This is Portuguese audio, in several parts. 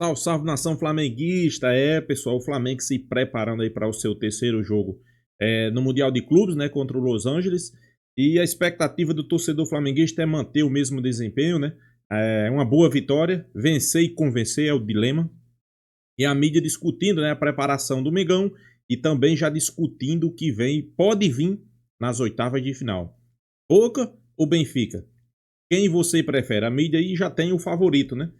Salve, salve, nação flamenguista. Pessoal, o Flamengo se preparando aí para o seu terceiro jogo no Mundial de Clubes, né, contra o Los Angeles. E a expectativa do torcedor flamenguista é manter o mesmo desempenho, né? Uma boa vitória, vencer e convencer é o dilema. E a mídia discutindo, né, a preparação do Mengão e também já discutindo o que pode vir nas oitavas de final. Boca ou Benfica? Quem você prefere? A mídia aí já tem o favorito, né?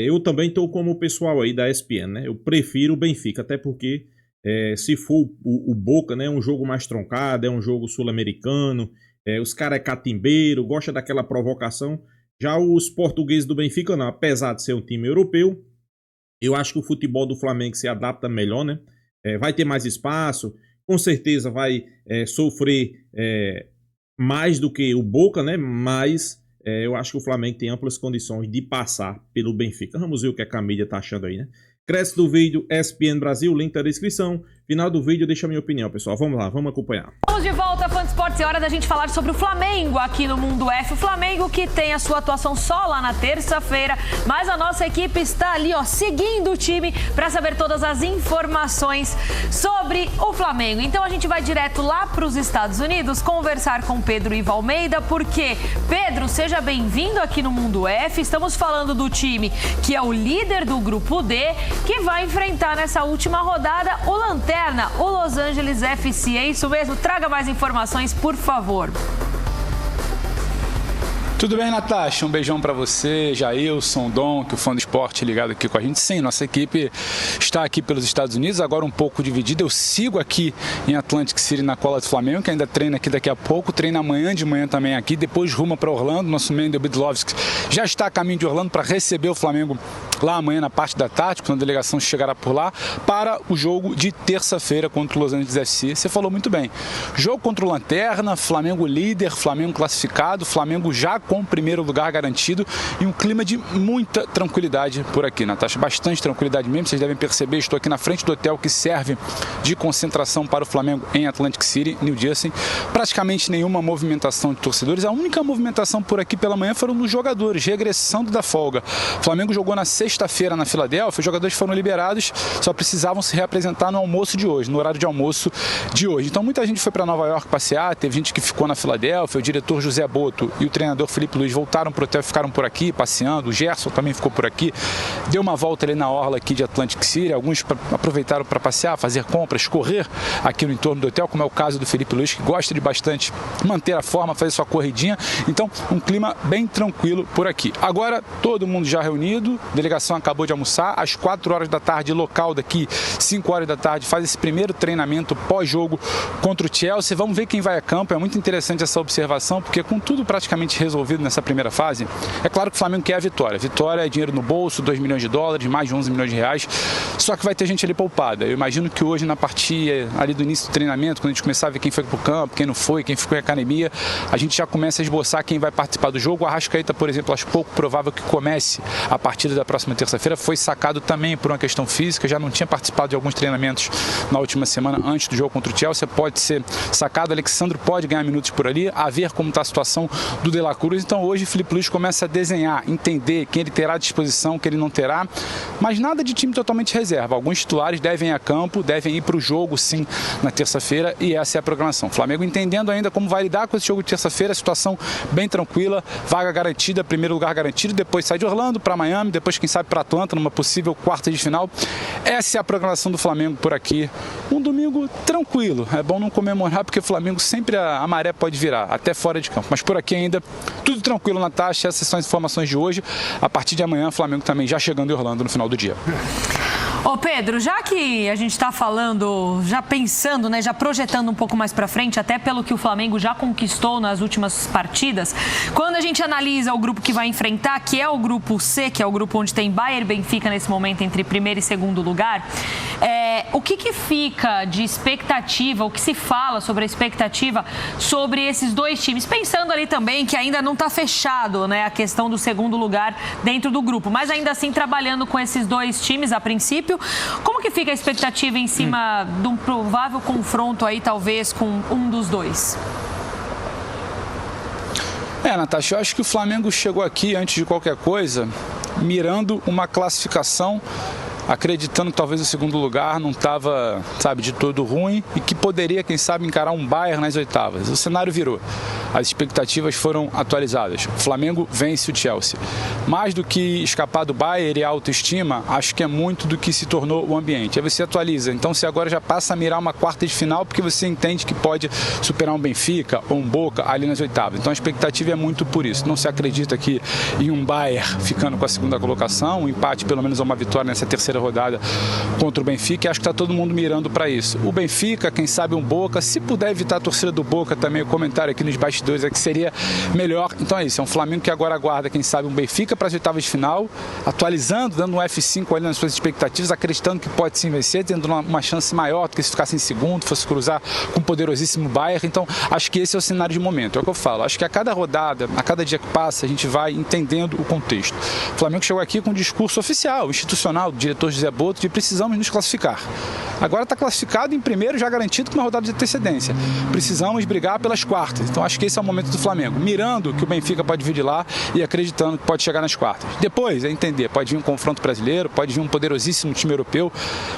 Eu também estou como o pessoal aí da ESPN, né? Eu prefiro o Benfica, até porque se for o Boca, né, é um jogo mais troncado, é um jogo sul-americano, os caras é catimbeiro, gosta daquela provocação. Já os portugueses do Benfica não, apesar de ser um time europeu, eu acho que o futebol do Flamengo se adapta melhor, né? Vai ter mais espaço, com certeza vai sofrer mais do que o Boca, né? Mas eu acho que o Flamengo tem amplas condições de passar pelo Benfica. Vamos ver o que a mídia tá achando aí, né? Cresce do vídeo, ESPN Brasil, link na descrição. Final do vídeo, deixa a minha opinião, pessoal. Vamos lá, vamos acompanhar. Vamos de volta, Fã de Esportes. É hora da gente falar sobre o Flamengo aqui no Mundo F. O Flamengo que tem a sua atuação só lá na terça-feira, mas a nossa equipe está ali, ó, seguindo o time para saber todas as informações sobre o Flamengo. Então a gente vai direto lá para os Estados Unidos conversar com Pedro Ivo Almeida, porque, Pedro, seja bem-vindo aqui no Mundo F. Estamos falando do time que é o líder do Grupo D, que vai enfrentar nessa última rodada o Lanterna, o Los Angeles FC. É isso mesmo? Traga mais informações, por favor. Tudo bem, Natasha? Um beijão para você, Jailson, Dom, que o Fã do Esporte ligado aqui com a gente. Sim, nossa equipe está aqui pelos Estados Unidos, agora um pouco dividida. Eu sigo aqui em Atlantic City na cola do Flamengo, que ainda treina aqui daqui a pouco, treina amanhã de manhã também aqui, depois ruma para Orlando. Nosso Mendel Bidlovski já está a caminho de Orlando para receber o Flamengo lá amanhã na parte da tarde, quando a delegação chegará por lá, para o jogo de terça-feira contra o Los Angeles FC. Você falou muito bem. Jogo contra o Lanterna, Flamengo líder, Flamengo classificado, Flamengo já com o primeiro lugar garantido e um clima de muita tranquilidade por aqui, Natasha. Bastante tranquilidade mesmo, vocês devem perceber, estou aqui na frente do hotel que serve de concentração para o Flamengo em Atlantic City, New Jersey. Praticamente nenhuma movimentação de torcedores. A única movimentação por aqui pela manhã foram dos jogadores, regressando da folga. O Flamengo jogou na sexta-feira na Filadélfia, os jogadores foram liberados, só precisavam se reapresentar no almoço de hoje, no horário de almoço de hoje. Então muita gente foi para Nova York passear, teve gente que ficou na Filadélfia, o diretor José Boto e o treinador Felipe Luiz voltaram para o hotel, ficaram por aqui passeando, o Gerson também ficou por aqui, deu uma volta ali na orla aqui de Atlantic City, alguns aproveitaram para passear, fazer compras, correr aqui no entorno do hotel, como é o caso do Felipe Luiz, que gosta de bastante manter a forma, fazer sua corridinha. Então um clima bem tranquilo por aqui. Agora todo mundo já reunido, a delegação acabou de almoçar, às 4 horas da tarde, local daqui, 5 horas da tarde, faz esse primeiro treinamento pós-jogo contra o Chelsea. Vamos ver quem vai a campo. É muito interessante essa observação, porque com tudo praticamente resolvido nessa primeira fase, é claro que o Flamengo quer a vitória. Vitória é dinheiro no bolso, 2 milhões de dólares, mais de 11 milhões de reais, só que vai ter gente ali poupada. Eu imagino que hoje, na partida ali do início do treinamento, quando a gente começar a ver quem foi pro campo, quem não foi, quem ficou em academia, a gente já começa a esboçar quem vai participar do jogo. O Arrascaeta, por exemplo, acho pouco provável que comece a partida da próxima terça-feira, foi sacado também por uma questão física, já não tinha participado de alguns treinamentos na última semana antes do jogo contra o Chelsea, pode ser sacado. Alexandre pode ganhar minutos por ali, a ver como está a situação do De La Cruz. Então hoje o Felipe Luiz começa a desenhar, entender quem ele terá à disposição, quem ele não terá, mas nada de time totalmente reserva. Alguns titulares devem ir a campo, devem ir para o jogo sim na terça-feira, e essa é a programação. O Flamengo entendendo ainda como vai lidar com esse jogo de terça-feira, situação bem tranquila, vaga garantida, primeiro lugar garantido, depois sai de Orlando para Miami, depois quem sabe para Atlanta numa possível quarta de final. Essa é a programação do Flamengo por aqui. Um domingo tranquilo, é bom não comemorar porque o Flamengo sempre a maré pode virar, até fora de campo, mas por aqui ainda tudo tranquilo, Natasha. Essas são as informações de hoje. A partir de amanhã, o Flamengo também já chegando em Orlando no final do dia. Ô Pedro, já que a gente está falando, já pensando, né, já projetando um pouco mais para frente, até pelo que o Flamengo já conquistou nas últimas partidas, quando a gente analisa o grupo que vai enfrentar, que é o grupo C, que é o grupo onde tem Bayern e Benfica nesse momento entre primeiro e segundo lugar, o que fica de expectativa, o que se fala sobre a expectativa sobre esses dois times, pensando ali também que ainda não está fechado, né, a questão do segundo lugar dentro do grupo, mas ainda assim trabalhando com esses dois times a princípio. Como que fica a expectativa em cima de um provável confronto aí, talvez, com um dos dois? Natasha, eu acho que o Flamengo chegou aqui, antes de qualquer coisa, mirando uma classificação, acreditando que talvez o segundo lugar não estava, de todo ruim e que poderia, quem sabe, encarar um Bayern nas oitavas. O cenário virou. As expectativas foram atualizadas. O Flamengo vence o Chelsea. Mais do que escapar do Bayern e a autoestima, acho que é muito do que se tornou o ambiente. Aí você atualiza. Então você agora já passa a mirar uma quarta de final porque você entende que pode superar um Benfica ou um Boca ali nas oitavas. Então a expectativa é muito por isso. Não se acredita que em um Bayern ficando com a segunda colocação, um empate pelo menos ou uma vitória nessa terceira rodada contra o Benfica, e acho que está todo mundo mirando para isso. O Benfica, quem sabe um Boca, se puder evitar a torcida do Boca também, o comentário aqui nos bastidores é que seria melhor. Então é isso, é um Flamengo que agora aguarda, quem sabe, um Benfica para as oitavas de final, atualizando, dando um F5 ali nas suas expectativas, acreditando que pode sim vencer, tendo uma chance maior do que se ficasse em segundo, fosse cruzar com o poderosíssimo Bayern. Então acho que esse é o cenário de momento, é o que eu falo. Acho que a cada rodada, a cada dia que passa, a gente vai entendendo o contexto. O Flamengo chegou aqui com um discurso oficial, institucional, do diretor José Boto, de precisamos nos classificar. Agora está classificado em primeiro, já garantido com uma rodada de antecedência. Precisamos brigar pelas quartas. Então acho que esse é o momento do Flamengo, mirando que o Benfica pode vir de lá e acreditando que pode chegar nas quartas. Depois é entender, pode vir um confronto brasileiro, pode vir um poderosíssimo time europeu,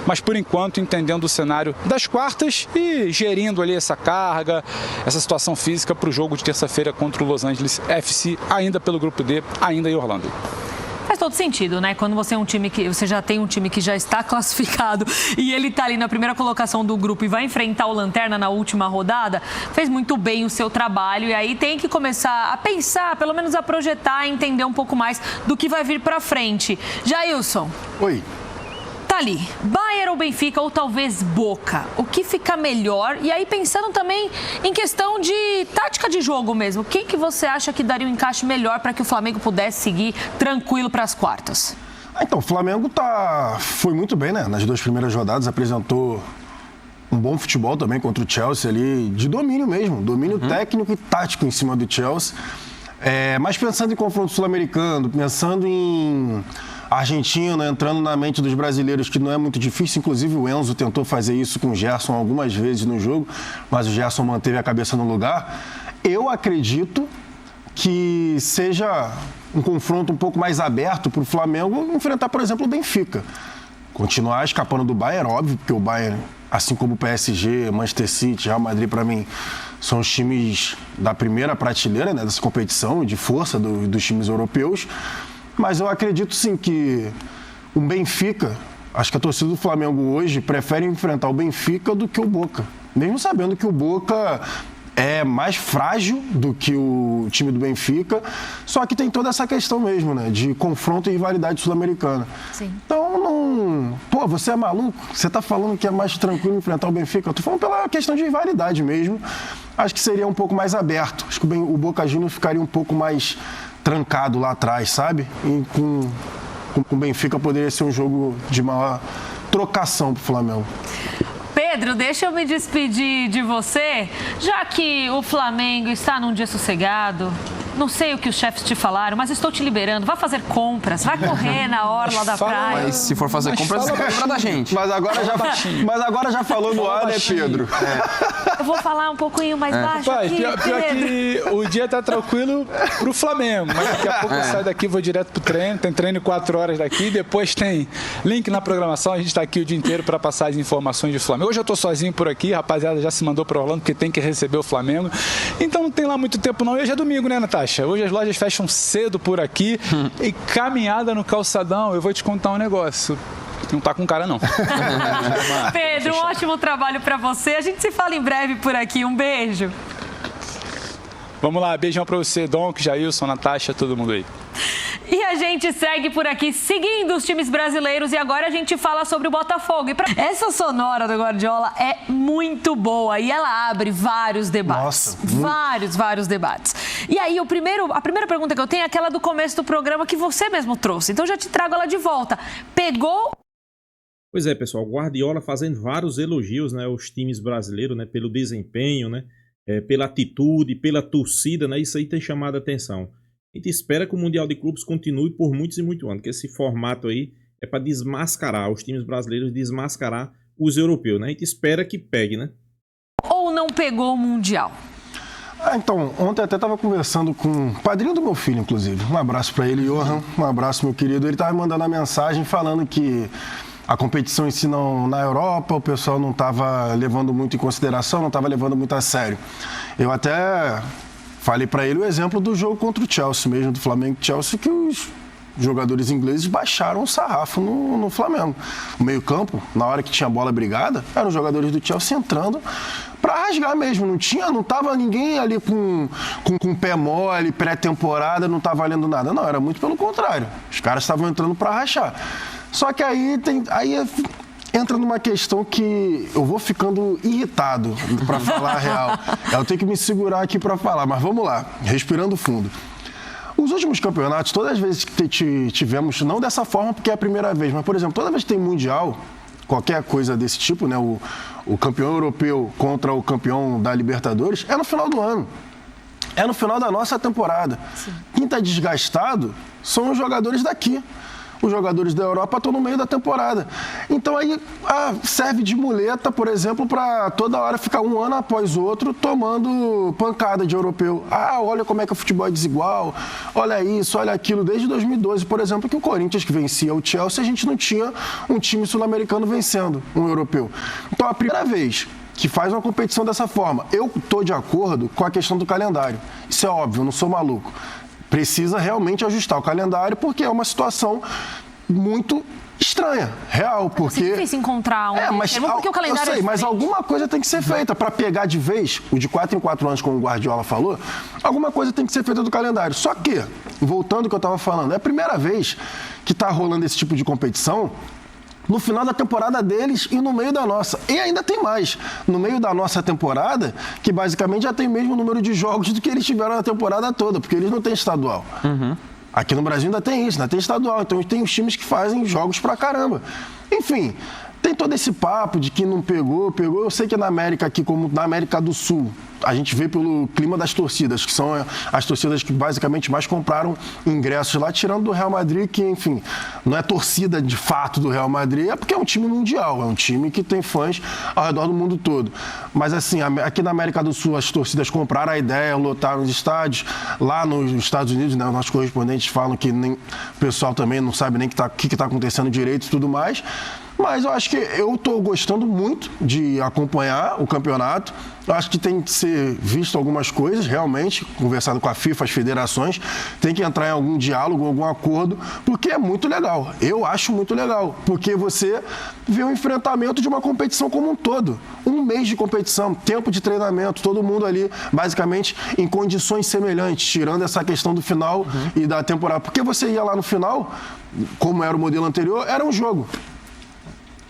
mas por enquanto entendendo o cenário das quartas e gerindo ali essa carga, essa situação física para o jogo de terça-feira contra o Los Angeles FC, ainda pelo grupo D, ainda em Orlando. Faz todo sentido, né? Quando você é um time que você já tem um time que já está classificado e ele está ali na primeira colocação do grupo e vai enfrentar o Lanterna na última rodada, fez muito bem o seu trabalho e aí tem que começar a pensar, pelo menos a projetar, a entender um pouco mais do que vai vir para frente. Jailson. Oi. Tá ali, Bayern ou Benfica ou talvez Boca, o que fica melhor? E aí pensando também em questão de tática de jogo mesmo, quem que você acha que daria um encaixe melhor para que o Flamengo pudesse seguir tranquilo para as quartas? Então, o Flamengo foi muito bem, né? Nas duas primeiras rodadas apresentou um bom futebol também contra o Chelsea ali, de domínio mesmo, domínio técnico e tático em cima do Chelsea. Mas pensando em confronto sul-americano, pensando em Argentina, entrando na mente dos brasileiros, que não é muito difícil, inclusive o Enzo tentou fazer isso com o Gerson algumas vezes no jogo, mas o Gerson manteve a cabeça no lugar. Eu acredito que seja um confronto um pouco mais aberto para o Flamengo enfrentar, por exemplo, o Benfica. Continuar escapando do Bayern, óbvio, porque o Bayern, assim como o PSG, Manchester City, Real Madrid, para mim, são os times da primeira prateleira, né, dessa competição, de força dos times europeus. Mas eu acredito sim que o Benfica, acho que a torcida do Flamengo hoje prefere enfrentar o Benfica do que o Boca. Mesmo sabendo que o Boca é mais frágil do que o time do Benfica, só que tem toda essa questão mesmo, né, de confronto e rivalidade sul-americana. Sim. Então, não... Pô, você é maluco? Você tá falando que é mais tranquilo enfrentar o Benfica? Eu tô falando pela questão de rivalidade mesmo. Acho que seria um pouco mais aberto. Acho que o Boca Juniors ficaria um pouco mais trancado lá atrás, sabe? E com o Benfica poderia ser um jogo de maior trocação pro Flamengo. Pedro, deixa eu me despedir de você, já que o Flamengo está num dia sossegado. Não sei o que os chefes te falaram, mas estou te liberando. Vá fazer compras, vai correr na orla da praia. Mas se for fazer compras, lembra da gente. Mas agora já falou no ar, né, Pedro? Eu vou falar um pouquinho mais baixo aqui, pior que o dia tá tranquilo pro Flamengo, mas daqui a pouco eu saio daqui, vou direto pro treino. Tem treino 4 horas daqui, depois tem link na programação. A gente tá aqui o dia inteiro para passar as informações de Flamengo. Hoje eu tô sozinho por aqui, a rapaziada já se mandou para Orlando porque tem que receber o Flamengo. Então não tem lá muito tempo não. E hoje é domingo, né, Natasha? Hoje as lojas fecham cedo por aqui e caminhada no calçadão, eu vou te contar um negócio. Não tá com cara, não. Pedro, um ótimo trabalho pra você. A gente se fala em breve por aqui. Um beijo. Vamos lá, beijão pra você, Donk, Jailson, Natasha, todo mundo aí. E a gente segue por aqui, seguindo os times brasileiros, e agora a gente fala sobre o Botafogo. Essa sonora do Guardiola é muito boa e ela abre vários debates. Nossa, vários debates. E aí, a primeira pergunta que eu tenho é aquela do começo do programa que você mesmo trouxe. Então, já te trago ela de volta. Pegou? Pois é, pessoal, o Guardiola fazendo vários elogios, né, aos times brasileiros, né, pelo desempenho, né, pela atitude, pela torcida, né, isso aí tem chamado a atenção. A gente espera que o Mundial de Clubes continue por muitos e muitos anos, que esse formato aí é para desmascarar os times brasileiros, desmascarar os europeus, né? A gente espera que pegue, né? Ou não pegou o Mundial? Então, ontem até estava conversando com o padrinho do meu filho, inclusive. Um abraço para ele, Johan. Um abraço, meu querido. Ele estava me mandando a mensagem falando que a competição em si na Europa, o pessoal não estava levando muito em consideração, não estava levando muito a sério. Eu até falei para ele o exemplo do jogo contra o Chelsea mesmo, do Flamengo e Chelsea, que os jogadores ingleses baixaram o sarrafo no Flamengo. O meio-campo, na hora que tinha bola brigada, eram os jogadores do Chelsea entrando para rasgar mesmo. Não tava ninguém ali com pé mole, pré-temporada, não estava valendo nada. Não, era muito pelo contrário. Os caras estavam entrando para rachar. Só que aí entra numa questão que eu vou ficando irritado, para falar a real. Eu tenho que me segurar aqui para falar, mas vamos lá, respirando fundo. Os últimos campeonatos, todas as vezes que tivemos, não dessa forma porque é a primeira vez, mas, por exemplo, toda vez que tem Mundial, qualquer coisa desse tipo, né, o campeão europeu contra o campeão da Libertadores, é no final do ano. É no final da nossa temporada. Sim. Quem está desgastado são os jogadores daqui. Os jogadores da Europa estão no meio da temporada. Então aí serve de muleta, por exemplo, para toda hora ficar um ano após outro tomando pancada de europeu. Olha como é que o futebol é desigual, olha isso, olha aquilo. Desde 2012, por exemplo, que o Corinthians que vencia o Chelsea, a gente não tinha um time sul-americano vencendo um europeu. Então a primeira vez que faz uma competição dessa forma, eu estou de acordo com a questão do calendário. Isso é óbvio, eu não sou maluco. Precisa realmente ajustar o calendário, porque é uma situação muito estranha, real, porque... É difícil encontrar termo, porque o calendário eu sei, mas alguma coisa tem que ser feita para pegar de vez, o de 4 em 4 anos, como o Guardiola falou, alguma coisa tem que ser feita do calendário. Só que, voltando ao que eu estava falando, é a primeira vez que está rolando esse tipo de competição no final da temporada deles e no meio da nossa. E ainda tem mais. No meio da nossa temporada, que basicamente já tem o mesmo número de jogos do que eles tiveram na temporada toda, porque eles não têm estadual. Uhum. Aqui no Brasil ainda tem isso, ainda tem estadual. Então tem os times que fazem jogos pra caramba. Enfim, tem todo esse papo de que não pegou. Eu sei que na América aqui, como na América do Sul, a gente vê pelo clima das torcidas, que são as torcidas que basicamente mais compraram ingressos lá, tirando do Real Madrid, que, enfim, não é torcida de fato do Real Madrid, é porque é um time mundial, é um time que tem fãs ao redor do mundo todo. Mas, assim, aqui na América do Sul, as torcidas compraram a ideia, lotaram os estádios. Lá nos Estados Unidos, né, os nossos correspondentes falam que o pessoal também não sabe nem o que está acontecendo direito e tudo mais. Mas eu acho que eu estou gostando muito de acompanhar o campeonato. Eu acho que tem que ser visto algumas coisas, realmente, conversado com a FIFA, as federações, tem que entrar em algum diálogo, algum acordo, porque é muito legal. Eu acho muito legal, porque você vê o enfrentamento de uma competição como um todo. Um mês de competição, tempo de treinamento, todo mundo ali, basicamente, em condições semelhantes, tirando essa questão do final e da temporada. Porque você ia lá no final, como era o modelo anterior, era um jogo.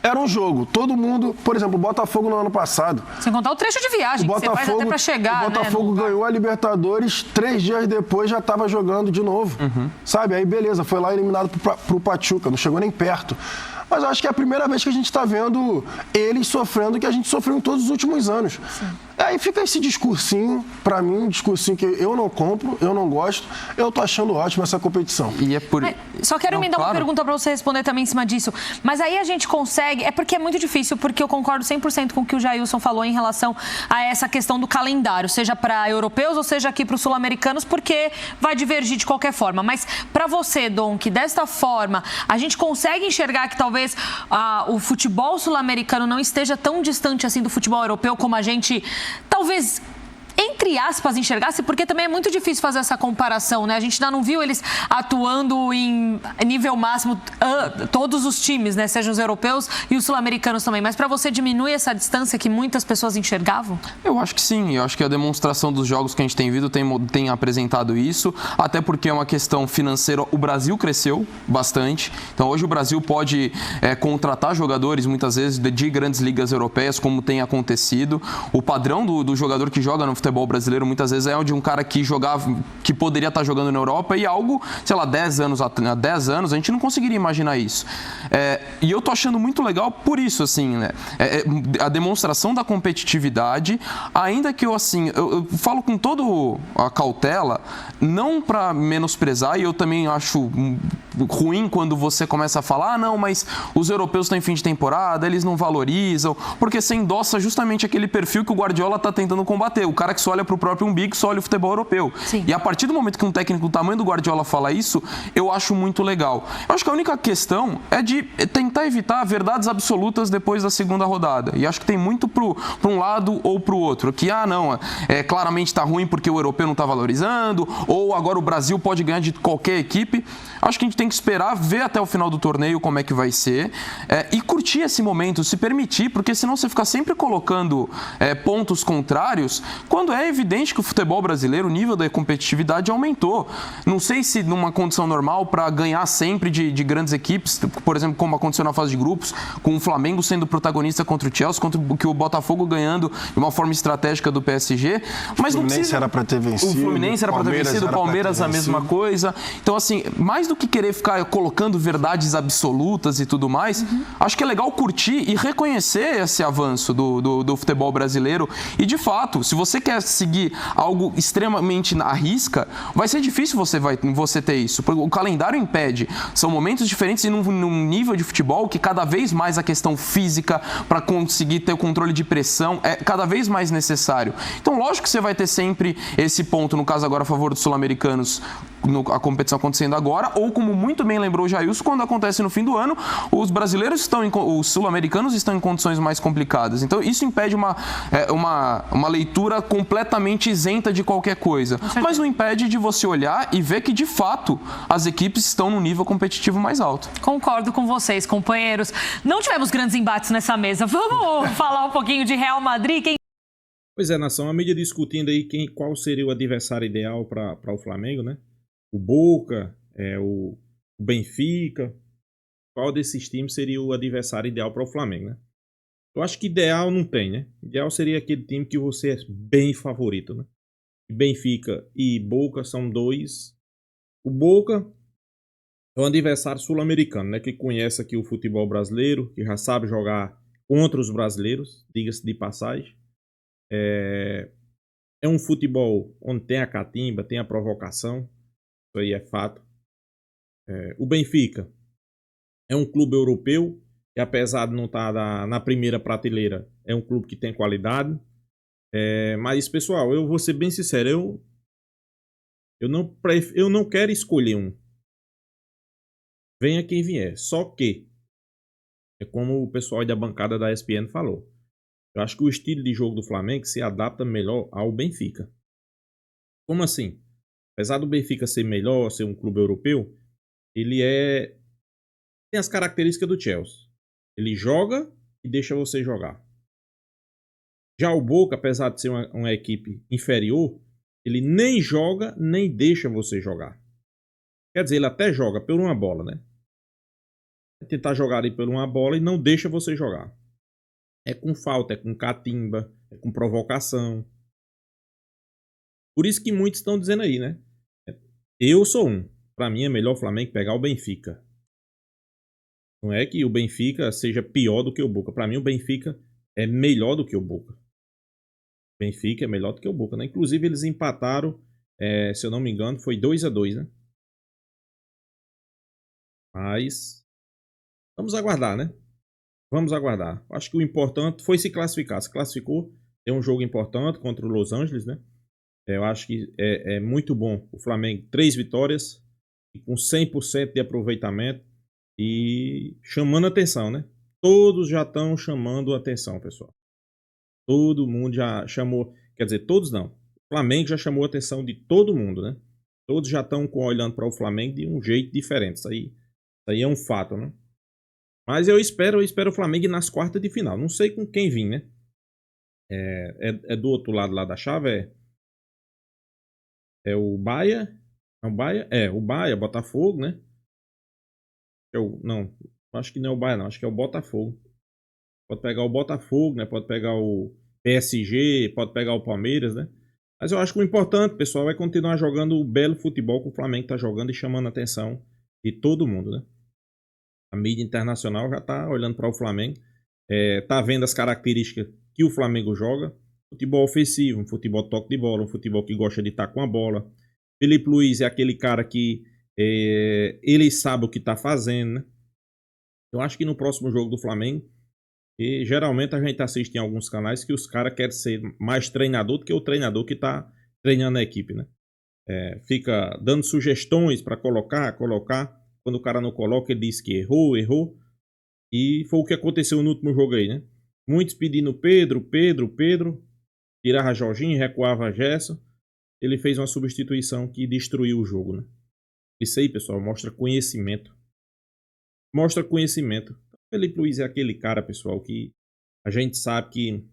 Era um jogo. Todo mundo... Por exemplo, o Botafogo no ano passado... Sem contar o trecho de viagem, que você faz até pra chegar, o Botafogo ganhou a Libertadores, 3 dias depois já estava jogando de novo. Sabe? Aí, beleza, foi lá eliminado pro Pachuca, não chegou nem perto. Mas eu acho que é a primeira vez que a gente está vendo eles sofrendo o que a gente sofreu em todos os últimos anos. Sim. Aí fica esse discursinho, pra mim, um discursinho que eu não compro, eu não gosto, eu tô achando ótimo essa competição. E é por... Só quero emendar uma pergunta pra você responder também em cima disso. Mas aí a gente consegue, é porque é muito difícil, porque eu concordo 100% com o que o Jailson falou em relação a essa questão do calendário, seja para europeus ou seja aqui para os sul-americanos, porque vai divergir de qualquer forma. Mas para você, Dom, que desta forma a gente consegue enxergar que talvez o futebol sul-americano não esteja tão distante assim do futebol europeu como a gente talvez, entre aspas, enxergasse, porque também é muito difícil fazer essa comparação, né? A gente ainda não viu eles atuando em nível máximo, todos os times, né? Sejam os europeus e os sul-americanos também. Mas para você diminui essa distância que muitas pessoas enxergavam? Eu acho que sim. Eu acho que a demonstração dos jogos que a gente tem visto tem apresentado isso, até porque é uma questão financeira. O Brasil cresceu bastante. Então hoje o Brasil pode contratar jogadores, muitas vezes, de grandes ligas europeias, como tem acontecido. O padrão do jogador que joga no futebol brasileiro muitas vezes é de um cara que jogava, que poderia estar jogando na Europa e algo, sei lá, 10 anos a gente não conseguiria imaginar isso. E eu tô achando muito legal por isso, assim, né? A demonstração da competitividade, ainda que eu falo com toda a cautela, não para menosprezar, e eu também acho ruim quando você começa a falar, não, mas os europeus estão em fim de temporada, eles não valorizam, porque você endossa justamente aquele perfil que o Guardiola está tentando combater, o cara que só olha para o próprio umbigo, só olha o futebol europeu. Sim. E a partir do momento que um técnico do tamanho do Guardiola fala isso, eu acho muito legal. Eu acho que a única questão é de tentar evitar verdades absolutas depois da segunda rodada. E acho que tem muito para um lado ou para o outro. Que, não, claramente está ruim porque o europeu não está valorizando, ou agora o Brasil pode ganhar de qualquer equipe. Acho que a gente tem que esperar, ver até o final do torneio como é que vai ser e curtir esse momento, se permitir, porque senão você fica sempre colocando pontos contrários, quando é evidente que o futebol brasileiro, o nível da competitividade aumentou. Não sei se numa condição normal, para ganhar sempre de grandes equipes, por exemplo, como aconteceu na fase de grupos, com o Flamengo sendo protagonista contra o Chelsea, contra o Botafogo ganhando de uma forma estratégica do PSG. Mas não precisa... era para ter vencido. O Fluminense era para ter vencido, o Palmeiras a mesma coisa. Então, assim, mais do que querer ficar colocando verdades absolutas e tudo mais, acho que é legal curtir e reconhecer esse avanço do futebol brasileiro. E, de fato, se você quer seguir algo extremamente à risca, vai ser difícil você ter isso, porque o calendário impede. São momentos diferentes e num nível de futebol que cada vez mais a questão física para conseguir ter o controle de pressão é cada vez mais necessário. Então, lógico que você vai ter sempre esse ponto, no caso agora a favor dos sul-americanos, a competição acontecendo agora, ou como muito bem lembrou o Jailson, quando acontece no fim do ano, os brasileiros os sul-americanos estão em condições mais complicadas. Então isso impede uma leitura completamente isenta de qualquer coisa. Mas não impede de você olhar e ver que, de fato, as equipes estão num nível competitivo mais alto. Concordo com vocês, companheiros. Não tivemos grandes embates nessa mesa. Vamos falar um pouquinho de Real Madrid. Pois é, nação, a mídia discutindo aí qual seria o adversário ideal para o Flamengo, né? O Boca, o Benfica, qual desses times seria o adversário ideal para o Flamengo, né? Eu acho que ideal não tem, né? Ideal seria aquele time que você é bem favorito, né? Benfica e Boca são dois. O Boca é um adversário sul-americano, né? Que conhece aqui o futebol brasileiro, que já sabe jogar contra os brasileiros, diga-se de passagem. É um futebol onde tem a catimba, tem a provocação. Isso aí é fato. O Benfica é um clube europeu que, apesar de não estar na primeira prateleira, é um clube que tem qualidade. Mas, pessoal, eu vou ser bem sincero, eu não quero escolher um. Venha quem vier. Só que, é como o pessoal aí da bancada da ESPN falou, eu acho que o estilo de jogo do Flamengo se adapta melhor ao Benfica. Como assim? Apesar do Benfica ser melhor, ser um clube europeu, ele tem as características do Chelsea. Ele joga e deixa você jogar. Já o Boca, apesar de ser uma equipe inferior, ele nem joga, nem deixa você jogar. Quer dizer, ele até joga por uma bola, né? Vai tentar jogar ali por uma bola e não deixa você jogar. É com falta, é com catimba, é com provocação. Por isso que muitos estão dizendo aí, né? Eu sou um. Pra mim é melhor o Flamengo pegar o Benfica. Não é que o Benfica seja pior do que o Boca. Pra mim o Benfica é melhor do que o Boca. O Benfica é melhor do que o Boca, né? Inclusive eles empataram, se eu não me engano, foi 2-2, né? Mas vamos aguardar, né? Vamos aguardar. Acho que o importante foi se classificar. Se classificou, tem um jogo importante contra o Los Angeles, né? Eu acho que é muito bom o Flamengo. 3 vitórias, com 100% de aproveitamento e chamando atenção, né? Todos já estão chamando atenção, pessoal. Todo mundo já chamou, quer dizer, todos não. O Flamengo já chamou a atenção de todo mundo, né? Todos já estão olhando para o Flamengo de um jeito diferente. Isso aí é um fato, né? Mas eu espero o Flamengo nas quartas de final. Não sei com quem vir, né? É do outro lado lá da chave, é o Bahia. É o Bahia? O Bahia, Botafogo, né? Não, acho que não é o Bahia, não. Acho que é o Botafogo. Pode pegar o Botafogo, né? Pode pegar o PSG, pode pegar o Palmeiras, né? Mas eu acho que o importante, pessoal, é continuar jogando o belo futebol que o Flamengo está jogando e chamando a atenção de todo mundo, né? A mídia internacional já está olhando para o Flamengo, está vendo as características que o Flamengo joga. Futebol ofensivo, um futebol toque de bola, um futebol que gosta de estar com a bola. Felipe Luiz é aquele cara que Ele sabe o que tá fazendo, né? Eu acho que no próximo jogo do Flamengo, e geralmente a gente assiste em alguns canais que os caras querem ser mais treinador do que o treinador que tá treinando a equipe, né? Fica dando sugestões para colocar. Quando o cara não coloca, ele diz que errou. E foi o que aconteceu no último jogo aí, né? Muitos pedindo Pedro. Tirava Jorginho, recuava Gerson. Ele fez uma substituição que destruiu o jogo, né? Isso aí, pessoal, mostra conhecimento. Felipe Luiz é aquele cara, pessoal, que a gente sabe que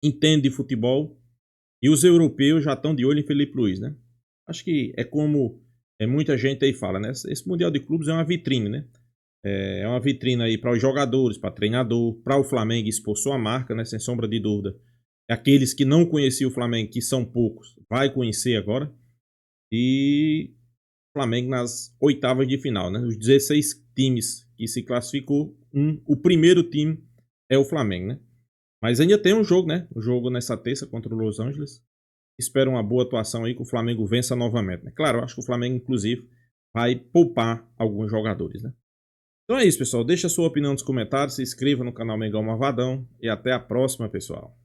entende de futebol. E os europeus já estão de olho em Felipe Luiz, né? Acho que é como muita gente aí fala, né? Esse Mundial de Clubes é uma vitrine, né? É uma vitrine aí para os jogadores, para treinador, para o Flamengo expor sua marca, né? Sem sombra de dúvida. Aqueles que não conheciam o Flamengo, que são poucos, vai conhecer agora. E o Flamengo nas oitavas de final, né? Os 16 times que se classificou, o primeiro time é o Flamengo, né? Mas ainda tem um jogo, né? Um jogo nessa terça contra o Los Angeles. Espero uma boa atuação aí, que o Flamengo vença novamente, né? Claro, eu acho que o Flamengo, inclusive, vai poupar alguns jogadores, né? Então é isso, pessoal. Deixa a sua opinião nos comentários, se inscreva no canal Mengão Marvadão e até a próxima, pessoal.